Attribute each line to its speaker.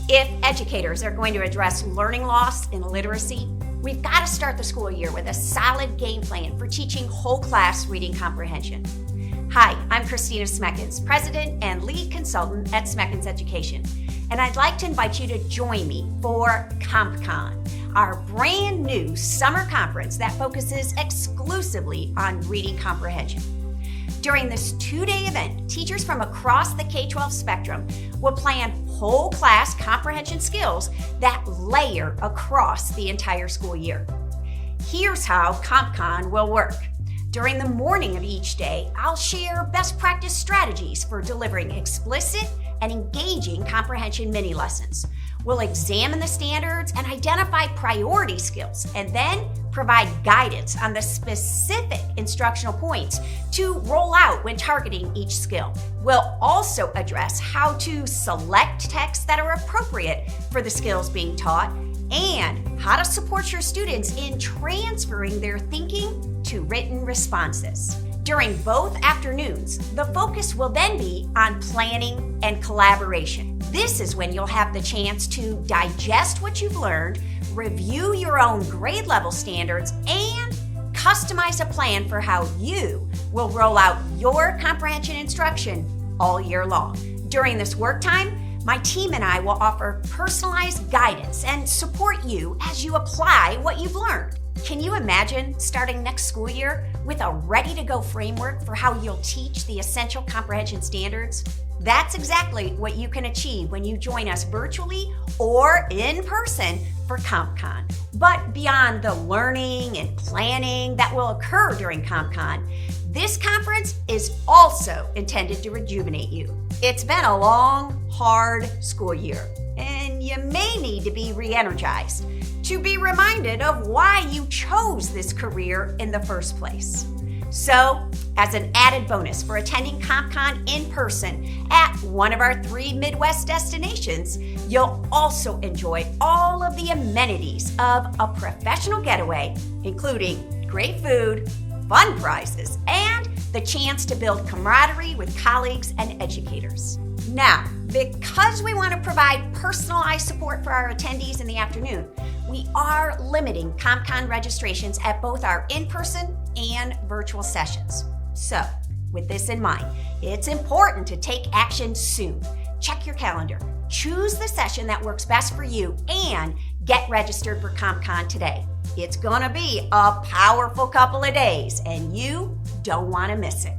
Speaker 1: If educators are going to address learning loss and literacy, we've got to start the school year with a solid game plan for teaching whole class reading comprehension. Hi, I'm Kristina Smekens, President and Lead Consultant at Smekens Education, and I'd like to invite you to join me for CompCON, our brand new summer conference that focuses exclusively on reading comprehension. During this two-day event, teachers from across the K-12 spectrum will plan whole class comprehension skills that layer across the entire school year. Here's how CompCON will work. During the morning of each day, I'll share best practice strategies for delivering explicit and engaging comprehension mini lessons. We'll examine the standards and identify priority skills, and then provide guidance on the specific instructional points to roll out when targeting each skill. We'll also address how to select texts that are appropriate for the skills being taught and how to support your students in transferring their thinking to written responses. During both afternoons, the focus will then be on planning and collaboration. This is when you'll have the chance to digest what you've learned, review your own grade level standards, and customize a plan for how you will roll out your comprehension instruction all year long. During this work time, my team and I will offer personalized guidance and support you as you apply what you've learned. Can you imagine starting next school year with a ready-to-go framework for how you'll teach the essential comprehension standards? That's exactly what you can achieve when you join us virtually or in person for CompCON. But beyond the learning and planning that will occur during CompCON, this conference is also intended to rejuvenate you. It's been a long, hard school year, and you may need to be re-energized to be reminded of why you chose this career in the first place. So, as an added bonus for attending CompCON in person at one of our 3 Midwest destinations, you'll also enjoy all of the amenities of a professional getaway, including great food, fun prizes, and the chance to build camaraderie with colleagues and educators. Now, because we want to provide personalized support for our attendees in the afternoon, we are limiting CompCON registrations at both our in-person and virtual sessions. So, with this in mind, it's important to take action soon. Check your calendar, choose the session that works best for you, and get registered for CompCON today. It's gonna be a powerful couple of days, and you don't want to miss it.